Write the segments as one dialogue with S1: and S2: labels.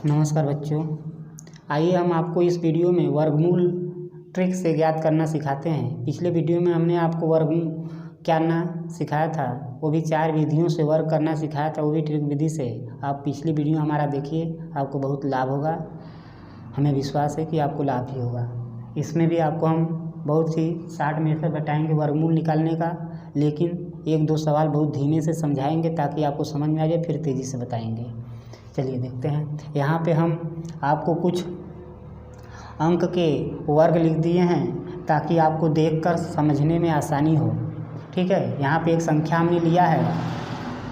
S1: नमस्कार बच्चों, आइए हम आपको इस वीडियो में वर्गमूल ट्रिक से ज्ञात करना सिखाते हैं। पिछले वीडियो में हमने आपको वर्गमूल करना सिखाया था, वो भी 4 विधियों से वर्ग करना सिखाया था, वो भी ट्रिक विधि से। आप पिछली वीडियो हमारा देखिए, आपको बहुत लाभ होगा। हमें विश्वास है कि आपको लाभ ही होगा। इसमें भी आपको हम बहुत सी शॉर्ट मेथड बताएंगे वर्गमूल निकालने का, लेकिन 1-2 सवाल बहुत धीमे से समझाएंगे ताकि आपको समझ में आ जाए, फिर तेज़ी से बताएंगे। चलिए देखते हैं। यहाँ पे हम आपको कुछ अंक के वर्ग लिख दिए हैं ताकि आपको देखकर समझने में आसानी हो। ठीक है, यहाँ पे एक संख्या हमने लिया है।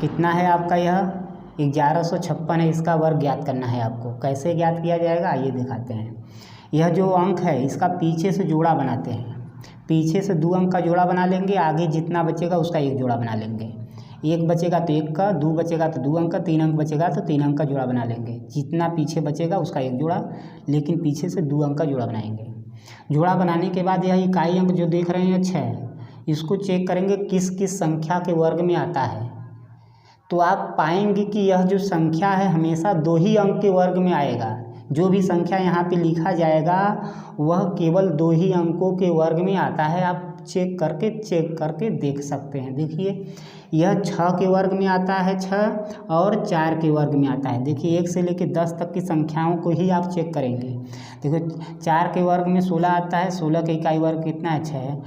S1: कितना है आपका? यह 1156 है। इसका वर्ग ज्ञात करना है आपको। कैसे ज्ञात किया जाएगा आइए दिखाते हैं। यह जो अंक है इसका पीछे से जोड़ा बनाते हैं। पीछे से 2 अंक का जोड़ा बना लेंगे, आगे जितना बचेगा उसका एक जोड़ा बना लेंगे। 1 बचेगा तो 1 का, 2 बचेगा तो 2 अंक का, 3 अंक बचेगा तो 3 अंक का जोड़ा बना लेंगे। जितना पीछे बचेगा उसका एक जोड़ा, लेकिन पीछे से 2 अंक का जोड़ा बनाएंगे। जोड़ा बनाने के बाद यह इकाई अंक जो देख रहे हैं 6, इसको चेक करेंगे किस किस संख्या के वर्ग में आता है। तो आप पाएंगे कि यह जो संख्या है हमेशा 2 ही अंक के वर्ग में आएगा। जो भी संख्या यहाँ पे लिखा जाएगा वह केवल 2 ही अंकों के वर्ग में आता है। आप चेक करके देख सकते हैं। देखिए, यह 6 के वर्ग में आता है 6, और 4 के वर्ग में आता है। देखिए, 1 से लेकर 10 तक की संख्याओं को ही आप चेक करेंगे। देखो, 4 के वर्ग में 16 आता है, 16 के इकाई वर्ग कितना है? 6 है।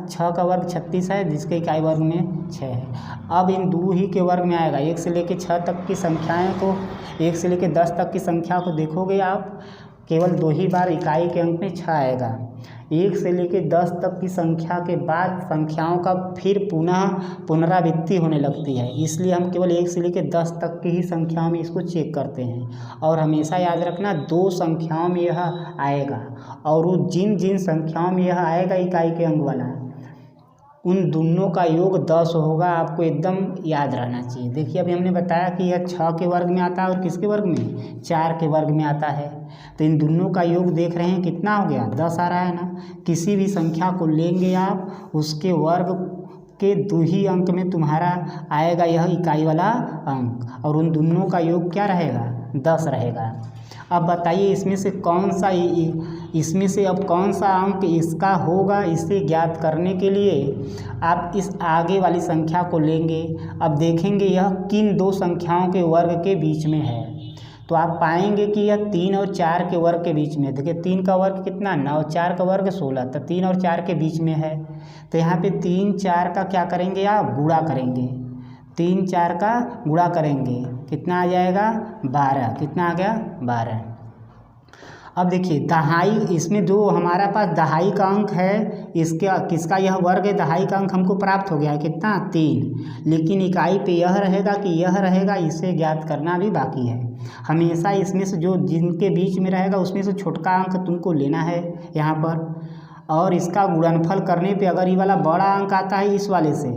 S1: 6 का वर्ग 36 है, जिसके इकाई वर्ग में 6 है। अब इन 2 ही के वर्ग में आएगा। 1 से लेकर 6 तक की संख्याएँ को, 1 से लेकर 10 तक की संख्या को देखोगे आप, केवल 2 ही बार इकाई के अंक में 6 आएगा। 1 से लेकर 10 तक की संख्या के बाद संख्याओं का फिर पुनरावृत्ति होने लगती है। इसलिए हम केवल 1 से लेकर 10 तक की ही संख्याओं में इसको चेक करते हैं। और हमेशा याद रखना 2 संख्याओं में यह आएगा, और वो जिन संख्याओं में यह आएगा इकाई के अंक वाला, उन दोनों का योग 10 होगा। आपको एकदम याद रहना चाहिए। देखिए, अभी हमने बताया कि यह 6 के वर्ग में आता है और किसके वर्ग में? 4 के वर्ग में आता है। तो इन दोनों का योग देख रहे हैं कितना हो गया? 10 आ रहा है ना। किसी भी संख्या को लेंगे आप, उसके वर्ग के 2 ही अंक में तुम्हारा आएगा यह इकाई वाला अंक, और उन दोनों का योग क्या रहेगा? 10 रहेगा। अब बताइए इसमें से अब कौन सा अंक इसका होगा? इसे ज्ञात करने के लिए आप इस आगे वाली संख्या को लेंगे। अब देखेंगे यह किन 2 संख्याओं के वर्ग के बीच में है। तो आप पाएंगे कि यह 3 और 4 के वर्ग के बीच में। देखिए, 3 का वर्ग कितना? 9, 4 का वर्ग 16, तो 3 और 4 के बीच में है। तो यहाँ पे 3, 4 का क्या करेंगे आप? गुणा करेंगे। 3, 4 का गुणा करेंगे, कितना आ जाएगा? 12। कितना आ गया? 12। अब देखिए, दहाई, इसमें जो हमारा पास दहाई का अंक है, किसका यह वर्ग है? दहाई का अंक हमको प्राप्त हो गया है। कितना? 3। लेकिन इकाई पे यह रहेगा कि यह रहेगा, इसे ज्ञात करना भी बाकी है। हमेशा इसमें से जो जिनके बीच में रहेगा उसमें से छोटका अंक तुमको लेना है यहाँ पर, और इसका गुणनफल करने पे अगर ये वाला बड़ा अंक आता है इस वाले से,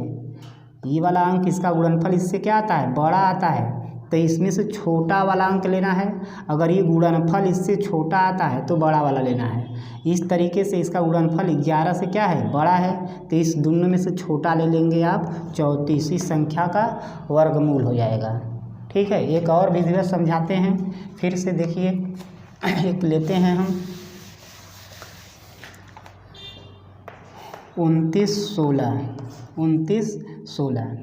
S1: ये वाला अंक इसका गुणनफल इससे क्या आता है? बड़ा आता है। तो इसमें से छोटा वाला अंक लेना है। अगर ये गुणनफल इससे छोटा आता है तो बड़ा वाला लेना है। इस तरीके से इसका गुणनफल 11 से क्या है? बड़ा है। तो इस दोनों में से छोटा ले लेंगे आप, 34। इस संख्या का वर्गमूल हो जाएगा। ठीक है, एक और विधि समझाते हैं। फिर से देखिए, एक लेते हैं हम 29, 16।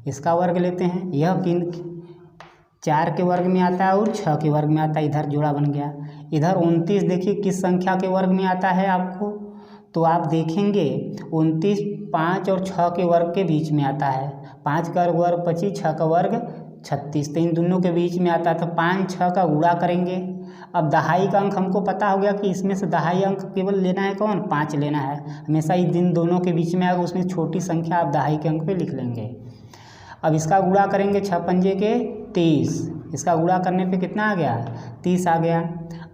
S1: इसका वर्ग लेते हैं। यह किन 4 के वर्ग में आता है और 6 के वर्ग में आता है। इधर जोड़ा बन गया। इधर 29 देखिए किस संख्या के वर्ग में आता है आपको? तो आप देखेंगे 29 5 और 6 के वर्ग के बीच में आता है। 5 का वर्ग 25, 6 का वर्ग 36। तो इन दोनों के बीच में आता है। तो 5, 6 का गुणा करेंगे। अब दहाई का अंक हमको पता हो गया कि इसमें से दहाई अंक केवल लेना है कौन? 5 लेना है। हमेशा ही दिन दोनों के बीच में आएगा, उसमें छोटी संख्या आप दहाई के अंक पे लिख लेंगे। अब इसका गुणा करेंगे 6 पंजे के 30। इसका गुणा करने पे कितना आ गया? 30 आ गया।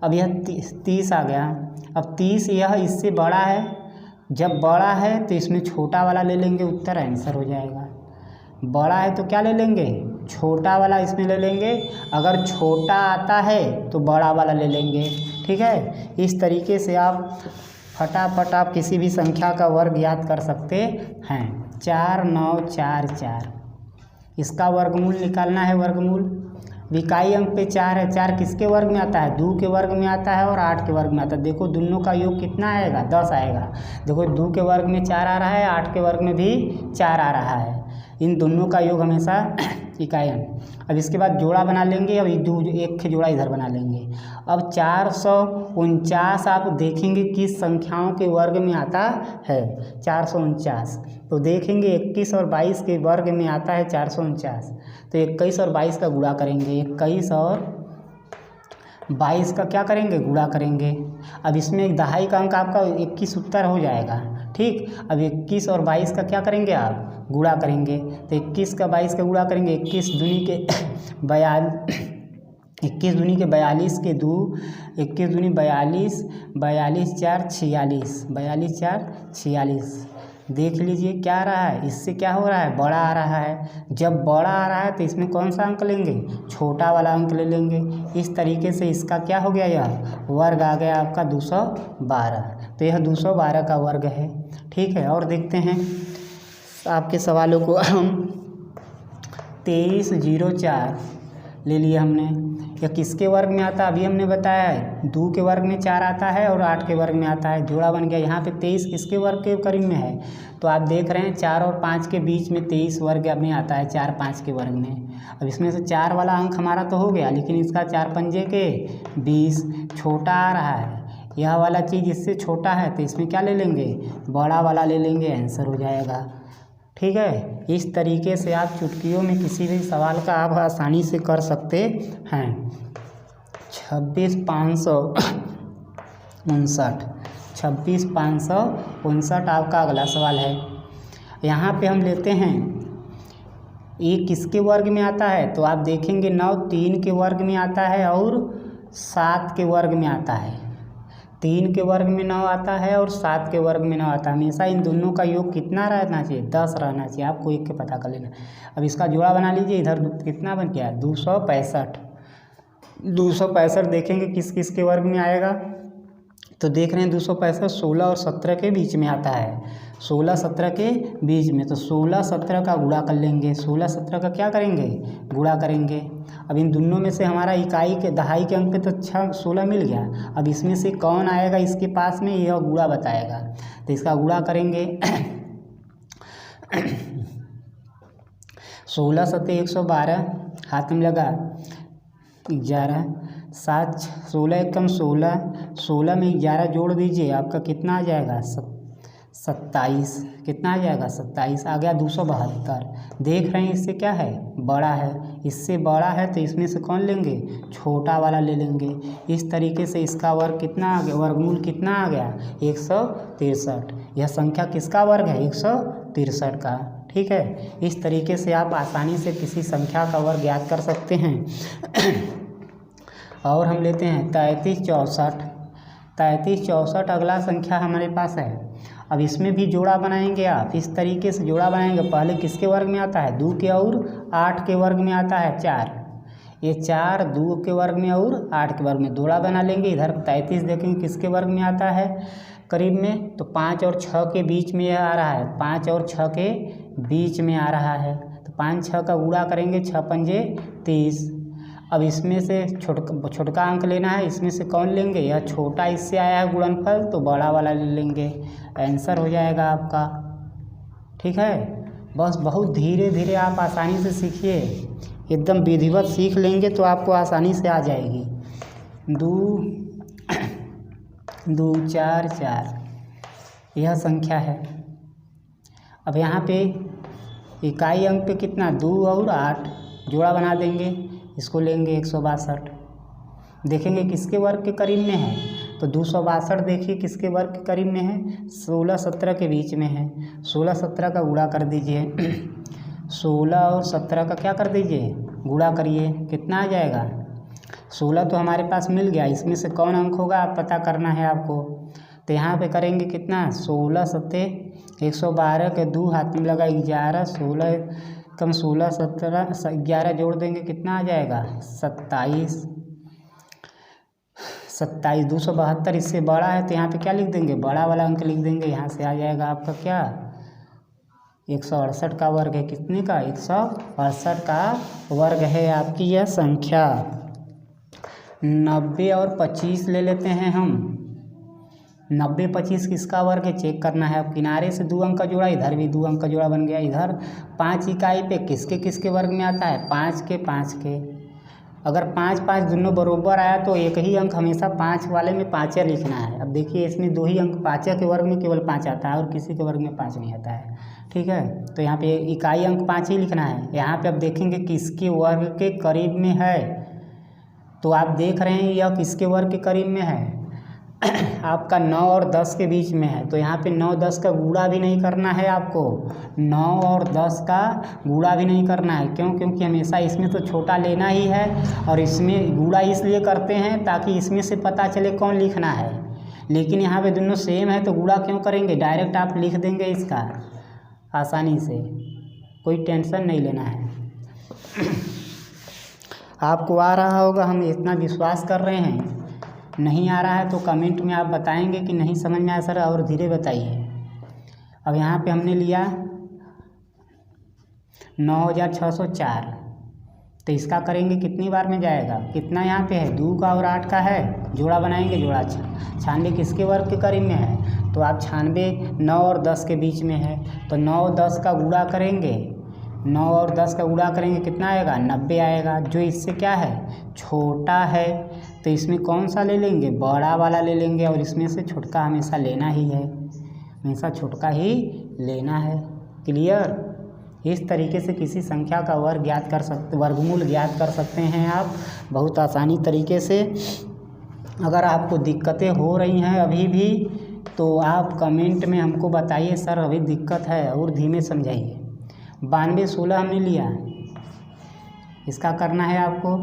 S1: अब यह 30 आ गया। अब 30 यह इससे बड़ा है। जब बड़ा है तो इसमें छोटा वाला ले लेंगे, उत्तर आंसर हो जाएगा। बड़ा है तो क्या ले लेंगे? छोटा वाला इसमें ले लेंगे। अगर छोटा आता है तो बड़ा वाला ले लेंगे। ठीक है, इस तरीके से आप फटाफट आप किसी भी संख्या का वर्ग याद कर सकते हैं। 4, 9, 4, 4। इसका वर्गमूल निकालना है। वर्गमूल इकाई अंक पे 4 है, 4 किसके वर्ग में आता है, 2 के वर्ग में आता है और 8 के वर्ग में आता है। देखो दोनों का योग कितना आएगा, 10 आएगा। देखो 2 के वर्ग में 4 आ रहा है, 8 के वर्ग में भी 4 आ रहा है। इन दोनों का योग हमेशा इकाई अंक। अब इसके बाद जोड़ा बना लेंगे। अब एक के जोड़ा इधर बना लेंगे। अब 449 आप देखेंगे किस संख्याओं के वर्ग में आता है, 449। तो देखेंगे 21 और 22 के वर्ग में आता है 449। तो 21 और 22 का गुणा करेंगे, 21 और 22 का क्या करेंगे, गुणा करेंगे। अब इसमें एक दहाई का अंक आपका 21 उत्तर हो जाएगा, ठीक। अब 21 और 22 का क्या करेंगे आप, गुणा करेंगे। तो 21 का 22 का गुणा करेंगे, 21 दूनी के 42 के 2, 21 दूनी 42, 42 4 46, 42 4 46। देख लीजिए क्या आ रहा है, इससे क्या हो रहा है, बड़ा आ रहा है। जब बड़ा आ रहा है तो इसमें कौन सा अंक लेंगे, छोटा वाला अंक ले लेंगे। इस तरीके से इसका क्या हो गया, यह वर्ग आ गया आपका 212। तो यह 212 का वर्ग है, ठीक है। और देखते हैं आपके सवालों को हम 2304 ले लिया हमने। यह किसके वर्ग में आता है, अभी हमने बताया है 2 के वर्ग में 4 आता है और 8 के वर्ग में आता है, जोड़ा बन गया। यहाँ पे 23 किसके वर्ग के करीब में है, तो आप देख रहे हैं 4 और 5 के बीच में 23 वर्ग में आता है, 4 5 के वर्ग में। अब इसमें से 4 वाला अंक हमारा तो हो गया, लेकिन इसका 4 पंजे के 20 छोटा आ रहा है। यह वाला चीज़ इससे छोटा है तो इसमें क्या ले लेंगे, बड़ा वाला ले लेंगे, आंसर हो जाएगा, ठीक है। इस तरीके से आप चुटकियों में किसी भी सवाल का आप आसानी से कर सकते हैं। 26,559 आपका अगला सवाल है। यहाँ पे हम लेते हैं ये किसके वर्ग में आता है, तो आप देखेंगे 9 3 के वर्ग में आता है और 7 के वर्ग में आता है। 3 के वर्ग में 9 आता है और 7 के वर्ग में 9 आता है। हमेशा इन दोनों का योग कितना रहना चाहिए, 10 रहना चाहिए। आपको एक के पता कर लेना। अब इसका जोड़ा बना लीजिए, इधर कितना बन गया, 265। 265 देखेंगे किस किस के वर्ग में आएगा, तो देख रहे हैं 265 16 और 17 के बीच में आता है, 16 17 के बीच में। तो 16 17 का गुणा कर लेंगे, 16 17 का क्या करेंगे, गुणा करेंगे। अब इन दोनों में से हमारा इकाई के दहाई के अंक पे तो 16 मिल गया। अब इसमें से कौन आएगा इसके पास में, यह गुणा बताएगा। तो इसका गुणा करेंगे 16 7 112, हाथ में लगा 11 7 16 एकम 16, 16 में 11 जोड़ दीजिए, आपका कितना आ जाएगा 27। कितना आ जाएगा 27 आ गया। 272 देख रहे हैं, इससे क्या है, बड़ा है। इससे बड़ा है तो इसमें से कौन लेंगे, छोटा वाला ले लेंगे। इस तरीके से इसका वर्ग कितना आ गया, वर्गमूल कितना आ गया 163। यह संख्या किसका वर्ग है, 163 का, ठीक है। इस तरीके से आप आसानी से किसी संख्या का वर्ग ज्ञात कर सकते हैं। और हम लेते हैं 3364। 3364 अगला संख्या हमारे पास है। अब इसमें भी जोड़ा बनाएंगे आप, इस तरीके से जोड़ा बनाएंगे। पहले किसके वर्ग में आता है, 2 के और 8 के वर्ग में आता है 4। ये 4 2 के वर्ग में और 8 के वर्ग में, जोड़ा बना लेंगे। इधर 33 देखेंगे किसके वर्ग में आता है करीब में, तो 5 और 6 के बीच में यह आ रहा है, 5 और 6 के बीच में आ रहा है। तो 5 6 का गुणा करेंगे, 6 पंजे 30। अब इसमें से छोटका अंक लेना है, इसमें से कौन लेंगे, यह छोटा इससे आया है गुणनफल, तो बड़ा वाला ले लेंगे, आंसर हो जाएगा आपका, ठीक है। बस बहुत धीरे धीरे आप आसानी से सीखिए, एकदम विधिवत सीख लेंगे तो आपको आसानी से आ जाएगी। 2 2 4 4 यह संख्या है। अब यहाँ पे इकाई अंक पे कितना, 2 और 8 जोड़ा बना देंगे, इसको लेंगे 162। देखेंगे किसके वर्ग के करीब में है, तो 262 देखिए किसके वर्ग के करीब में है, 16 17 के बीच में है। 16 17 का गुणा कर दीजिए 16 और 17 का क्या कर दीजिए, गुणा करिए, कितना आ जाएगा 16 तो हमारे पास मिल गया। इसमें से कौन अंक होगा आप पता करना है आपको। तो यहाँ पे करेंगे कितना, 16 7 112 के 2 हाथ में लगा 11, 16 कम 16 17 11 जोड़ देंगे, कितना आ जाएगा 27। 272 इससे बड़ा है तो यहाँ पे क्या लिख देंगे, बड़ा वाला अंक लिख देंगे। यहाँ से आ जाएगा आपका क्या 168 का वर्ग है। कितने का? 168 का वर्ग है आपकी यह संख्या। 90 और 25 ले लेते हैं हम। 90 25 किसका वर्ग है चेक करना है। अब किनारे से 2 अंक का जोड़ा, इधर भी 2 अंक का जोड़ा बन गया। इधर 5 इकाई पे किसके किसके वर्ग में आता है? 5 के 5 के। अगर 5 5 दोनों बरोबर आया तो एक ही अंक हमेशा 5 वाले में 5 लिखना है। अब देखिए इसमें 2 ही अंक 5 के वर्ग में केवल 5 आता है और किसी के वर्ग में 5 नहीं आता है। ठीक है, तो यहाँ पे इकाई अंक 5 ही लिखना है। यहाँ पे अब देखेंगे किसके वर्ग के करीब में है, तो आप देख रहे हैं यह किसके वर्ग के करीब में है आपका 9 और 10 के बीच में है। तो यहाँ पे 9 10 का गुणा भी नहीं करना है आपको, 9 और 10 का गुणा भी नहीं करना है। क्यों? क्योंकि हमेशा इसमें तो छोटा लेना ही है और इसमें गुणा इसलिए करते हैं ताकि इसमें से पता चले कौन लिखना है। लेकिन यहाँ पे दोनों सेम है तो गुणा क्यों करेंगे, डायरेक्ट आप लिख देंगे इसका आसानी से, कोई टेंशन नहीं लेना है। आपको आ रहा होगा, हम इतना विश्वास कर रहे हैं। नहीं आ रहा है तो कमेंट में आप बताएंगे कि नहीं समझ में आया सर, और धीरे बताइए। अब यहाँ पे हमने लिया 9604, तो इसका करेंगे कितनी बार में जाएगा, कितना यहाँ पे है 2 का और 8 का है, जोड़ा बनाएंगे। जोड़ा 96 किसके वर्ग के करीब में है, तो आप 96 9 और 10 के बीच में है, तो 9 और 10 का गुणा करेंगे, 9 और 10 का गुणा करेंगे कितना आएगा 90 आएगा। जो इससे क्या है छोटा है, तो इसमें कौन सा ले लेंगे, बड़ा वाला ले लेंगे, और इसमें से छोटका हमेशा लेना ही है, हमेशा छोटका ही लेना है। क्लियर? इस तरीके से किसी संख्या का वर्गमूल ज्ञात कर सकते हैं आप बहुत आसानी तरीके से। अगर आपको दिक्कतें हो रही हैं अभी भी तो आप कमेंट में हमको बताइए सर अभी दिक्कत है और धीमे समझाइए। 92 16 हमने लिया, इसका करना है आपको,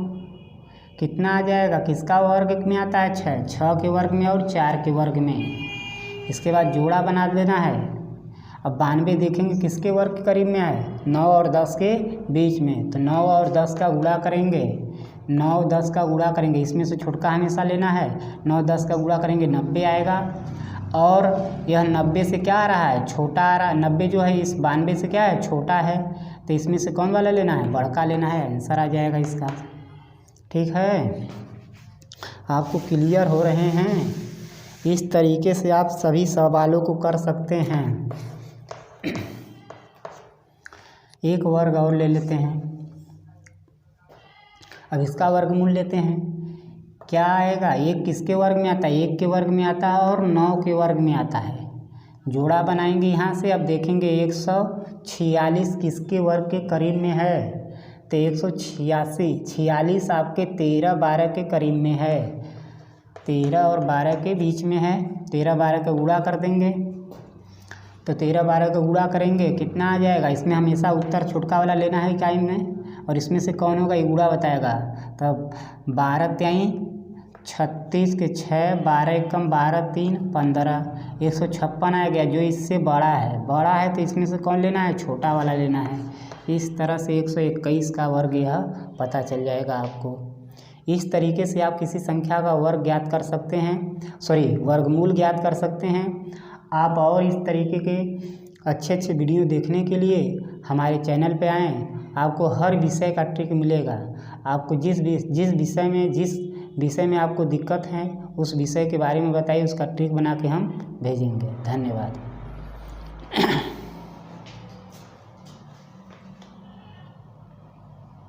S1: कितना आ जाएगा, किसका वर्ग में आता है 6, 6 के वर्ग में और 4 के वर्ग में। इसके बाद जोड़ा बना देना है। अब 92 देखेंगे किसके वर्ग के करीब में है, 9 और 10 के बीच में, तो 9 और 10 का गुणा करेंगे, 9 10 का गुणा करेंगे, इसमें से छोटका हमेशा लेना है, 9 10 का गुणा करेंगे 90 आएगा। और यह 90 से क्या आ रहा है, छोटा आ रहा है। 90 जो है इस 92 से क्या है, छोटा है, तो इसमें से कौन वाला लेना है, बड़का लेना है, आंसर आ जाएगा इसका। ठीक है, आपको क्लियर हो रहे हैं? इस तरीके से आप सभी सवालों को कर सकते हैं। एक वर्ग और ले लेते हैं। अब इसका वर्गमूल लेते हैं, क्या आएगा, 1 किसके वर्ग में आता है, 1 के वर्ग में आता है और 9 के वर्ग में आता है। जोड़ा बनाएंगे यहाँ से। अब देखेंगे 146 किसके वर्ग के करीब में है, तो 146 आपके 13 12 के करीब में है, 13 और 12 के बीच में है। 13 12 का गुणा कर देंगे, तो 13 12 का गुणा करेंगे कितना आ जाएगा, इसमें हमेशा उत्तर छोटका वाला लेना है इकाई में, और इसमें से कौन होगा ये गुणा बताएगा। तब 12 3 36 के 6, 12 एकम 12 3 15, 156 आ गया। जो इससे बड़ा है तो इसमें से कौन लेना है, छोटा वाला लेना है। इस तरह से 121 का वर्ग यह पता चल जाएगा आपको। इस तरीके से आप किसी संख्या का वर्ग ज्ञात कर सकते हैं, वर्गमूल ज्ञात कर सकते हैं। आप और इस तरीके के अच्छे अच्छे वीडियो देखने के लिए हमारे चैनल पे आएँ। आपको हर विषय का ट्रिक मिलेगा। आपको जिस विषय में आपको दिक्कत है उस विषय के बारे में बताइए, उसका ट्रिक बना के हम भेजेंगे। धन्यवाद।